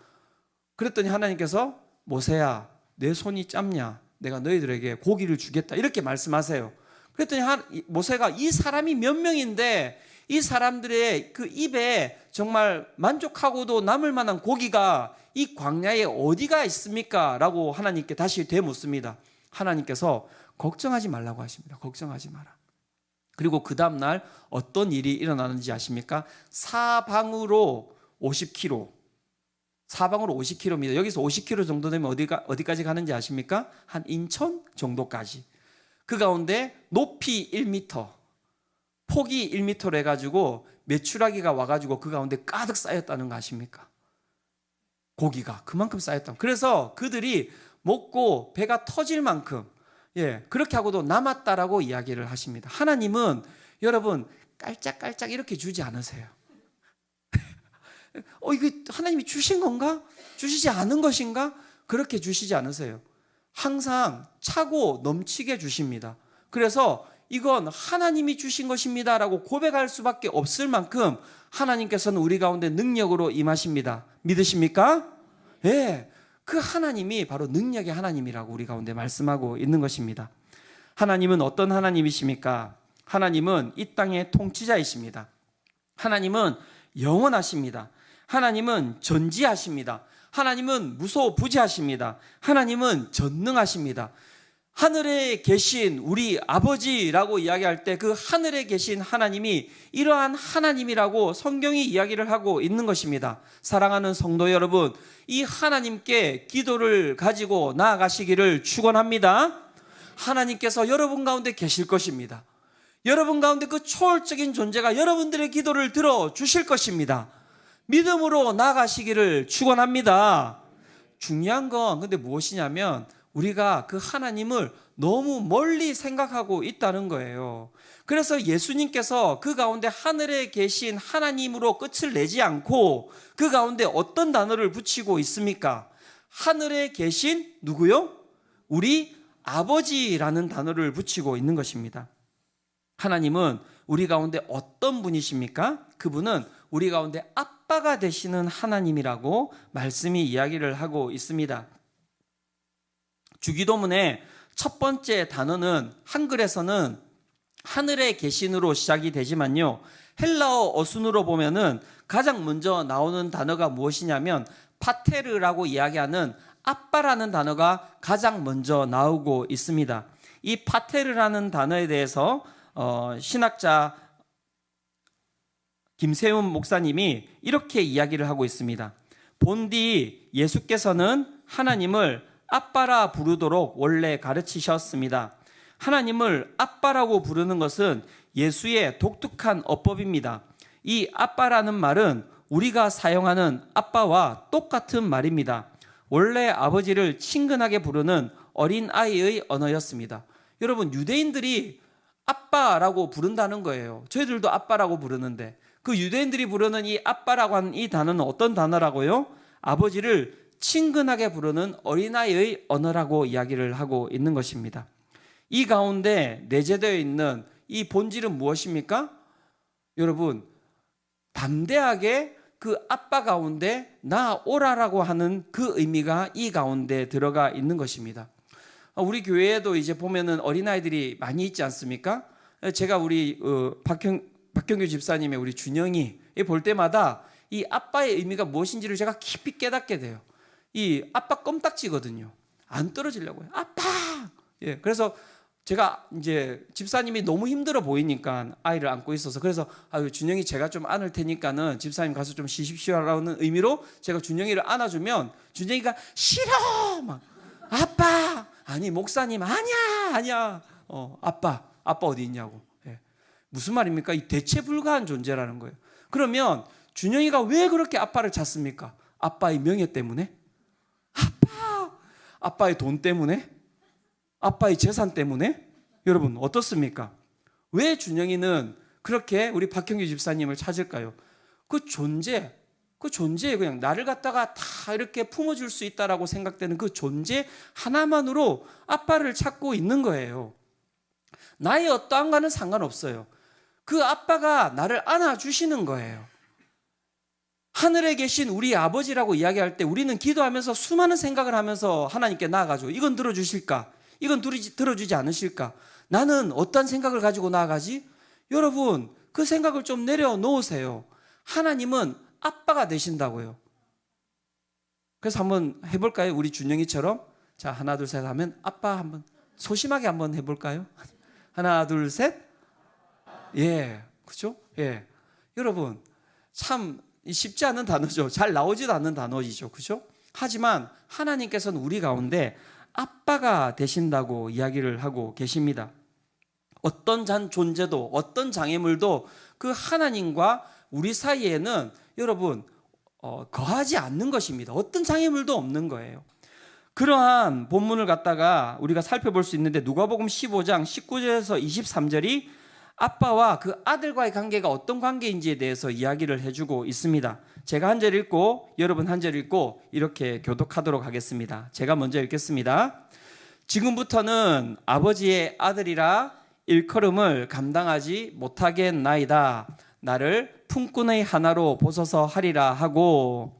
그랬더니 하나님께서 모세야, 내 손이 짧냐? 내가 너희들에게 고기를 주겠다. 이렇게 말씀하세요. 그랬더니 모세가 이 사람이 몇 명인데 이 사람들의 그 입에 정말 만족하고도 남을 만한 고기가 이 광야에 어디가 있습니까? 라고 하나님께 다시 되묻습니다. 하나님께서 걱정하지 말라고 하십니다. 걱정하지 마라. 그리고 그 다음날 어떤 일이 일어나는지 아십니까? 사방으로 50km. 사방으로 50km입니다. 여기서 50km 정도 되면 어디까지 가는지 아십니까? 한 인천 정도까지. 그 가운데 높이 1m, 폭이 1m로 해가지고 메추라기가 와가지고 그 가운데 가득 쌓였다는 거 아십니까? 고기가 그만큼 쌓였다. 그래서 그들이 먹고 배가 터질 만큼, 예, 그렇게 하고도 남았다라고 이야기를 하십니다. 하나님은 여러분 깔짝깔짝 이렇게 주지 않으세요. 이거 하나님이 주신 건가? 주시지 않은 것인가? 그렇게 주시지 않으세요. 항상 차고 넘치게 주십니다. 그래서 이건 하나님이 주신 것입니다 라고 고백할 수밖에 없을 만큼 하나님께서는 우리 가운데 능력으로 임하십니다. 믿으십니까? 예, 그 하나님이 바로 능력의 하나님이라고 우리 가운데 말씀하고 있는 것입니다. 하나님은 어떤 하나님이십니까? 하나님은 이 땅의 통치자이십니다. 하나님은 영원하십니다. 하나님은 전지하십니다. 하나님은 무소부지하십니다. 하나님은 전능하십니다. 하늘에 계신 우리 아버지라고 이야기할 때 그 하늘에 계신 하나님이 이러한 하나님이라고 성경이 이야기를 하고 있는 것입니다. 사랑하는 성도 여러분, 이 하나님께 기도를 가지고 나아가시기를 축원합니다. 하나님께서 여러분 가운데 계실 것입니다. 여러분 가운데 그 초월적인 존재가 여러분들의 기도를 들어주실 것입니다. 믿음으로 나아가시기를 축원합니다. 중요한 건 근데 무엇이냐면 우리가 그 하나님을 너무 멀리 생각하고 있다는 거예요. 그래서 예수님께서 그 가운데 하늘에 계신 하나님으로 끝을 내지 않고 그 가운데 어떤 단어를 붙이고 있습니까? 하늘에 계신 누구요? 우리 아버지라는 단어를 붙이고 있는 것입니다. 하나님은 우리 가운데 어떤 분이십니까? 그분은 우리 가운데 아빠가 되시는 하나님이라고 말씀이 이야기를 하고 있습니다. 주기도문의 첫 번째 단어는 한글에서는 하늘에 계신으로 시작이 되지만요, 헬라어 어순으로 보면은 가장 먼저 나오는 단어가 무엇이냐면 파테르라고 이야기하는 아빠라는 단어가 가장 먼저 나오고 있습니다. 이 파테르라는 단어에 대해서 신학자 김세훈 목사님이 이렇게 이야기를 하고 있습니다. 본디 예수께서는 하나님을 아빠라 부르도록 원래 가르치셨습니다. 하나님을 아빠라고 부르는 것은 예수의 독특한 어법입니다. 이 아빠라는 말은 우리가 사용하는 아빠와 똑같은 말입니다. 원래 아버지를 친근하게 부르는 어린아이의 언어였습니다. 여러분, 유대인들이 아빠라고 부른다는 거예요. 저희들도 아빠라고 부르는데 그 유대인들이 부르는 이 아빠라고 하는 이 단어는 어떤 단어라고요? 아버지를 친근하게 부르는 어린아이의 언어라고 이야기를 하고 있는 것입니다. 이 가운데 내재되어 있는 이 본질은 무엇입니까? 여러분, 담대하게 그 아빠 가운데 나 오라라고 하는 그 의미가 이 가운데 들어가 있는 것입니다. 우리 교회에도 이제 보면은 어린아이들이 많이 있지 않습니까? 제가 우리 박형규 집사님의 우리 준영이 볼 때마다 이 아빠의 의미가 무엇인지를 제가 깊이 깨닫게 돼요. 이 아빠 껌딱지거든요. 안 떨어지려고요. 아빠! 예, 그래서 제가 이제 집사님이 너무 힘들어 보이니까 아이를 안고 있어서 그래서 준영이 제가 좀 안을 테니까는 집사님 가서 좀 쉬십시오라는 의미로 제가 준영이를 안아주면 준영이가 싫어! 막 아빠! 아니 목사님 아니야 아빠 어디 있냐고. 예. 무슨 말입니까? 이 대체 불가한 존재라는 거예요. 그러면 준영이가 왜 그렇게 아빠를 찾습니까? 아빠의 명예 때문에? 아빠의 돈 때문에? 아빠의 재산 때문에? 여러분 어떻습니까? 왜 준영이는 그렇게 우리 박형규 집사님을 찾을까요? 그 존재에 그냥 나를 갖다가 다 이렇게 품어줄 수 있다라고 생각되는 그 존재 하나만으로 아빠를 찾고 있는 거예요. 나의 어떠한가는 상관없어요. 그 아빠가 나를 안아주시는 거예요. 하늘에 계신 우리 아버지라고 이야기할 때 우리는 기도하면서 수많은 생각을 하면서 하나님께 나아가죠. 이건 들어주실까? 이건 들어주지 않으실까? 나는 어떤 생각을 가지고 나아가지? 여러분, 그 생각을 좀 내려놓으세요. 하나님은 아빠가 되신다고요. 그래서 한번 해볼까요? 우리 준영이처럼. 자, 하나, 둘, 셋 하면 아빠 한번 소심하게 한번 해볼까요? 하나, 둘, 셋. 예, 그렇죠? 예, 여러분 참 쉽지 않은 단어죠. 잘 나오지도 않는 단어이죠, 그렇죠? 하지만 하나님께서는 우리 가운데 아빠가 되신다고 이야기를 하고 계십니다. 어떤 존재도 어떤 장애물도 그 하나님과 우리 사이에는 여러분 거하지 않는 것입니다. 어떤 장애물도 없는 거예요. 그러한 본문을 갖다가 우리가 살펴볼 수 있는데 누가복음 15장 19절에서 23절이 아빠와 그 아들과의 관계가 어떤 관계인지에 대해서 이야기를 해주고 있습니다. 제가 한 절 읽고 여러분 한 절 읽고 이렇게 교독하도록 하겠습니다. 제가 먼저 읽겠습니다. 지금부터는 아버지의 아들이라 일컬음을 감당하지 못하겠나이다. 나를 품꾼의 하나로 보소서 하리라 하고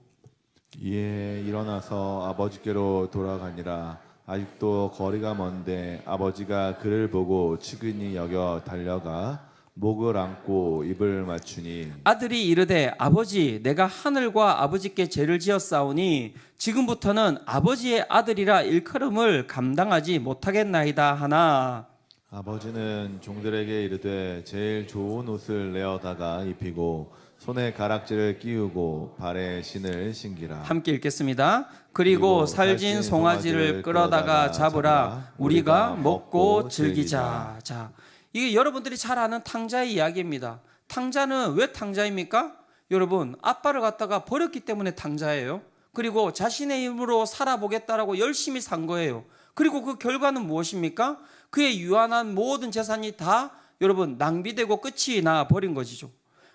이에 일어나서 아버지께로 돌아가니라. 아직도 거리가 먼데 아버지가 그를 보고 측은히 여겨 달려가 목을 안고 입을 맞추니 아들이 이르되 아버지 내가 하늘과 아버지께 죄를 지었사오니 지금부터는 아버지의 아들이라 일컬음을 감당하지 못하겠나이다 하나 아버지는 종들에게 이르되 제일 좋은 옷을 내어다가 입히고 손에 가락지를 끼우고 발에 신을 신기라. 함께 읽겠습니다. 그리고 살진 송아지를 끌어다가 잡으라. 우리가 먹고 즐기자. 자, 이게 여러분들이 잘 아는 탕자의 이야기입니다. 탕자는 왜 탕자입니까? 여러분, 아빠를 갖다가 버렸기 때문에 탕자예요. 그리고 자신의 힘으로 살아보겠다라고 열심히 산 거예요. 그리고 그 결과는 무엇입니까? 그의 유한한 모든 재산이 다 여러분 낭비되고 끝이 나 버린 것이죠.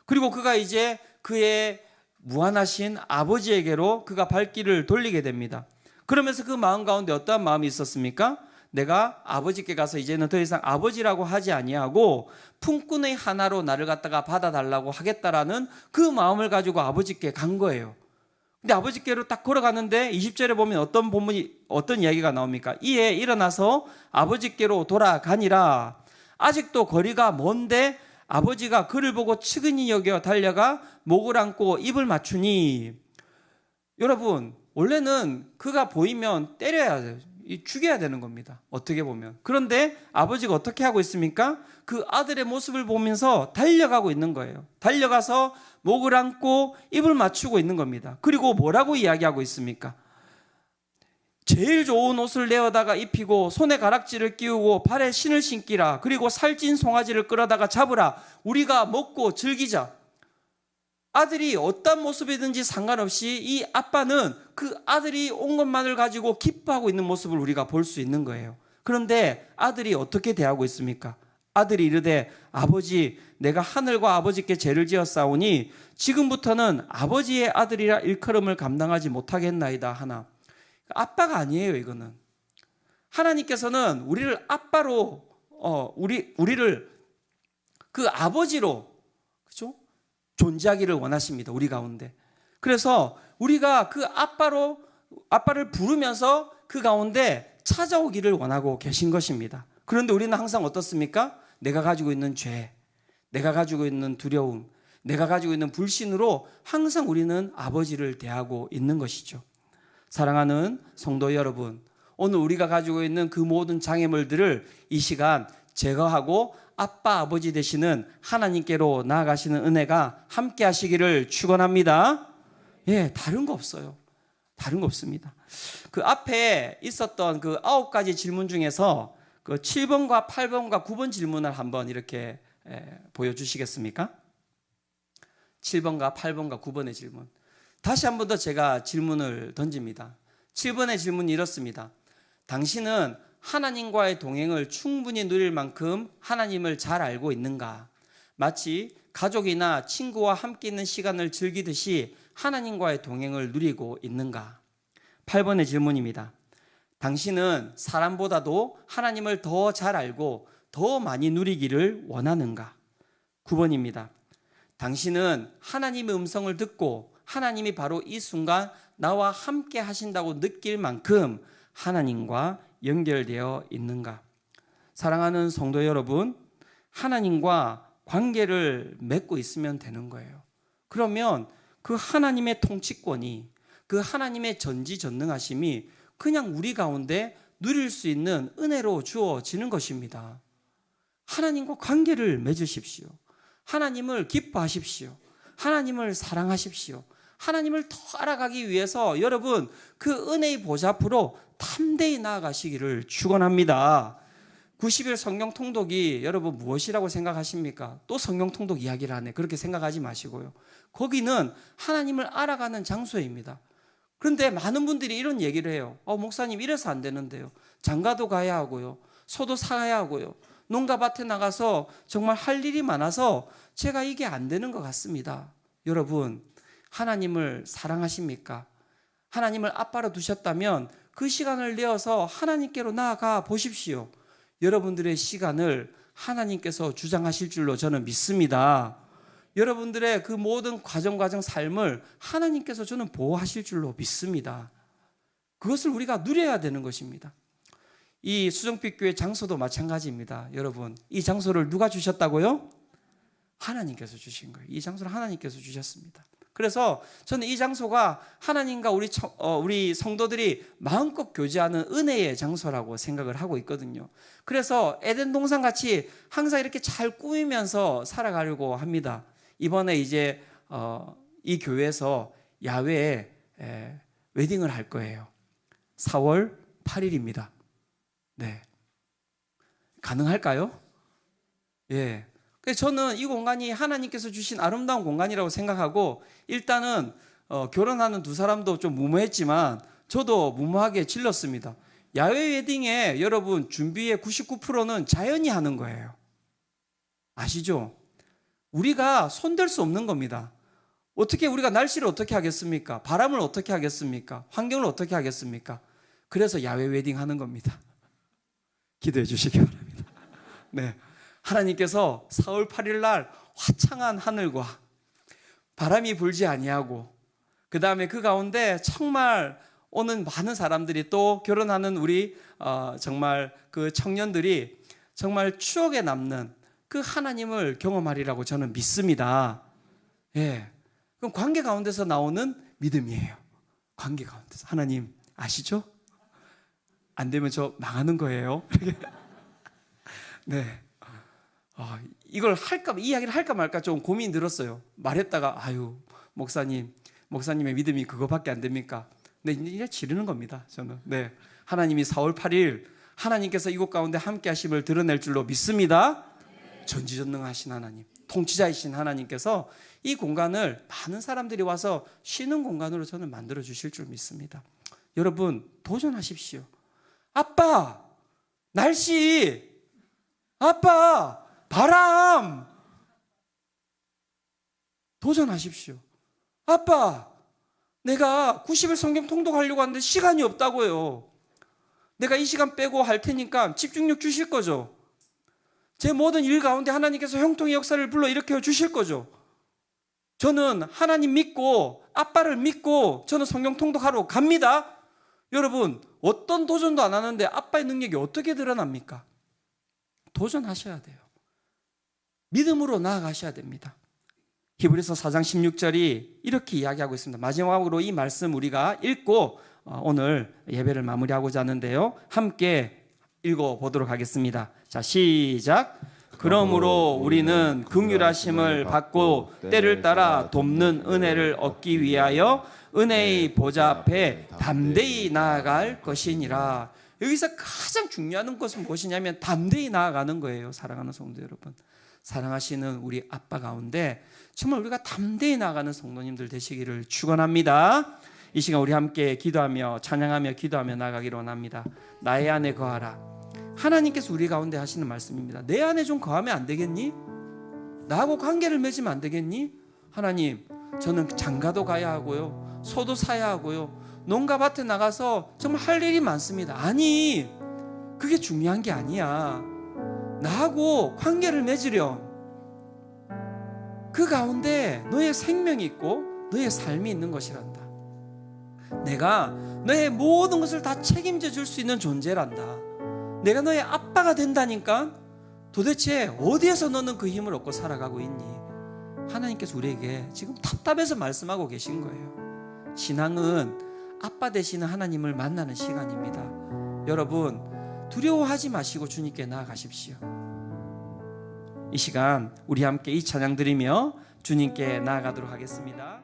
그리고 그가 이제 그의 무한하신 아버지에게로 그가 발길을 돌리게 됩니다. 그러면서 그 마음 가운데 어떠한 마음이 있었습니까? 내가 아버지께 가서 이제는 더 이상 아버지라고 하지 아니하고 품꾼의 하나로 나를 갖다가 받아달라고 하겠다라는 그 마음을 가지고 아버지께 간 거예요. 근데 아버지께로 딱 걸어가는데 20절에 보면 어떤 이야기가 나옵니까? 이에 일어나서 아버지께로 돌아가니라. 아직도 거리가 먼데 아버지가 그를 보고 측은히 여겨 달려가 목을 안고 입을 맞추니. 여러분, 원래는 그가 보이면 때려야 돼요. 죽여야 되는 겁니다. 어떻게 보면. 그런데 아버지가 어떻게 하고 있습니까? 그 아들의 모습을 보면서 달려가고 있는 거예요. 달려가서 목을 안고 입을 맞추고 있는 겁니다. 그리고 뭐라고 이야기하고 있습니까? 제일 좋은 옷을 내어다가 입히고 손에 가락지를 끼우고 발에 신을 신기라. 그리고 살찐 송아지를 끌어다가 잡으라. 우리가 먹고 즐기자. 아들이 어떤 모습이든지 상관없이 이 아빠는 그 아들이 온 것만을 가지고 기뻐하고 있는 모습을 우리가 볼 수 있는 거예요. 그런데 아들이 어떻게 대하고 있습니까? 아들이 이르되 아버지, 내가 하늘과 아버지께 죄를 지었사오니 지금부터는 아버지의 아들이라 일컬음을 감당하지 못하겠나이다 하나. 아빠가 아니에요. 이거는 하나님께서는 우리를 아빠로 우리를 그 아버지로, 그렇죠? 존재하기를 원하십니다. 우리 가운데. 그래서 우리가 그 아빠를 부르면서 그 가운데 찾아오기를 원하고 계신 것입니다. 그런데 우리는 항상 어떻습니까? 내가 가지고 있는 죄, 내가 가지고 있는 두려움, 내가 가지고 있는 불신으로 항상 우리는 아버지를 대하고 있는 것이죠. 사랑하는 성도 여러분, 오늘 우리가 가지고 있는 그 모든 장애물들을 이 시간 제거하고 아빠 아버지 되시는 하나님께로 나아가시는 은혜가 함께 하시기를 축원합니다. 예, 다른 거 없어요. 다른 거 없습니다. 그 앞에 있었던 그 9가지 질문 중에서 그 7번과 8번과 9번 질문을 한번 이렇게 보여주시겠습니까? 7번과 8번과 9번의 질문. 다시 한 번 더 제가 질문을 던집니다. 7번의 질문이 이렇습니다. 당신은 하나님과의 동행을 충분히 누릴 만큼 하나님을 잘 알고 있는가? 마치 가족이나 친구와 함께 있는 시간을 즐기듯이 하나님과의 동행을 누리고 있는가? 8번의 질문입니다. 당신은 사람보다도 하나님을 더 잘 알고 더 많이 누리기를 원하는가? 9번입니다. 당신은 하나님의 음성을 듣고 하나님이 바로 이 순간 나와 함께 하신다고 느낄 만큼 하나님과 연결되어 있는가? 사랑하는 성도 여러분, 하나님과 관계를 맺고 있으면 되는 거예요. 그러면 그 하나님의 통치권이, 그 하나님의 전지전능하심이 그냥 우리 가운데 누릴 수 있는 은혜로 주어지는 것입니다. 하나님과 관계를 맺으십시오. 하나님을 기뻐하십시오. 하나님을 사랑하십시오. 하나님을 더 알아가기 위해서 여러분 그 은혜의 보좌 앞으로 담대히 나아가시기를 축원합니다. 90일 성경 통독이 여러분 무엇이라고 생각하십니까? 또 성경 통독 이야기를 하네. 그렇게 생각하지 마시고요. 거기는 하나님을 알아가는 장소입니다. 그런데 많은 분들이 이런 얘기를 해요. 목사님 이래서 안 되는데요. 장가도 가야 하고요. 소도 사야 하고요. 농가 밭에 나가서 정말 할 일이 많아서 제가 이게 안 되는 것 같습니다. 여러분, 하나님을 사랑하십니까? 하나님을 아빠로 두셨다면 그 시간을 내어서 하나님께로 나아가 보십시오. 여러분들의 시간을 하나님께서 주장하실 줄로 저는 믿습니다. 여러분들의 그 모든 과정 삶을 하나님께서 저는 보호하실 줄로 믿습니다. 그것을 우리가 누려야 되는 것입니다. 이 수정빛 교회 장소도 마찬가지입니다. 여러분, 이 장소를 누가 주셨다고요? 하나님께서 주신 거예요. 이 장소를 하나님께서 주셨습니다. 그래서 저는 이 장소가 하나님과 우리 성도들이 마음껏 교제하는 은혜의 장소라고 생각을 하고 있거든요. 그래서 에덴 동산 같이 항상 이렇게 잘 꾸미면서 살아가려고 합니다. 이번에 이제 이 교회에서 야외에 웨딩을 할 거예요. 4월 8일입니다. 네, 가능할까요? 예. 그래서 저는 이 공간이 하나님께서 주신 아름다운 공간이라고 생각하고, 일단은 결혼하는 두 사람도 좀 무모했지만 저도 무모하게 질렀습니다. 야외 웨딩에 여러분 준비의 99%는 자연이 하는 거예요. 아시죠? 우리가 손댈 수 없는 겁니다. 어떻게 우리가 날씨를 어떻게 하겠습니까? 바람을 어떻게 하겠습니까? 환경을 어떻게 하겠습니까? 그래서 야외 웨딩 하는 겁니다. 기도해 주시기 바랍니다. 네. 하나님께서 4월 8일 날 화창한 하늘과 바람이 불지 아니하고, 그 다음에 그 가운데 정말 오는 많은 사람들이, 또 결혼하는 우리 정말 그 청년들이 정말 추억에 남는 그 하나님을 경험하리라고 저는 믿습니다. 예. 그럼 관계 가운데서 나오는 믿음이에요. 관계 가운데서. 하나님 아시죠? 안 되면 저 망하는 거예요. 네. 이걸 이 이야기를 할까 말까 좀 고민이 들었어요. 말했다가 목사님의 믿음이 그거밖에 안 됩니까? 네, 이제 지르는 겁니다. 저는. 네. 하나님이 4월 8일 하나님께서 이곳 가운데 함께 하심을 드러낼 줄로 믿습니다. 전지전능하신 하나님, 통치자이신 하나님께서 이 공간을 많은 사람들이 와서 쉬는 공간으로 저는 만들어 주실 줄 믿습니다. 여러분 도전하십시오. 아빠, 날씨, 아빠, 바람, 도전하십시오. 아빠, 내가 90일 성경 통독하려고 하는데 시간이 없다고요. 내가 이 시간 빼고 할 테니까 집중력 주실 거죠? 제 모든 일 가운데 하나님께서 형통의 역사를 불러일으켜 주실 거죠? 저는 하나님 믿고 아빠를 믿고 저는 성경 통독하러 갑니다. 여러분 어떤 도전도 안 하는데 아빠의 능력이 어떻게 드러납니까? 도전하셔야 돼요. 믿음으로 나아가셔야 됩니다. 히브리서 4장 16절이 이렇게 이야기하고 있습니다. 마지막으로 이 말씀 우리가 읽고 오늘 예배를 마무리하고자 하는데요, 함께 읽어보도록 하겠습니다. 자, 시작. 그러므로 우리는 긍휼하심을 받고 때를 따라 돕는 은혜를 얻기 위하여 은혜의 보좌 앞에 담대히 나아갈 것이니라. 여기서 가장 중요한 것은 무엇이냐면 담대히 나아가는 거예요. 사랑하는 성도 여러분, 사랑하시는 우리 아빠 가운데 정말 우리가 담대히 나아가는 성도님들 되시기를 축원합니다. 이 시간 우리 함께 기도하며 찬양하며 기도하며 나가기를 원합니다. 나의 안에 거하라. 하나님께서 우리 가운데 하시는 말씀입니다. 내 안에 좀 거하면 안 되겠니? 나하고 관계를 맺으면 안 되겠니? 하나님, 저는 장가도 가야 하고요, 소도 사야 하고요, 농가 밭에 나가서 정말 할 일이 많습니다. 아니, 그게 중요한 게 아니야. 나하고 관계를 맺으렴. 그 가운데 너의 생명이 있고 너의 삶이 있는 것이란다. 내가 너의 모든 것을 다 책임져 줄 수 있는 존재란다. 내가 너의 아빠가 된다니까. 도대체 어디에서 너는 그 힘을 얻고 살아가고 있니? 하나님께서 우리에게 지금 답답해서 말씀하고 계신 거예요. 신앙은 아빠 되시는 하나님을 만나는 시간입니다. 여러분 두려워하지 마시고 주님께 나아가십시오. 이 시간 우리 함께 이 찬양 드리며 주님께 나아가도록 하겠습니다.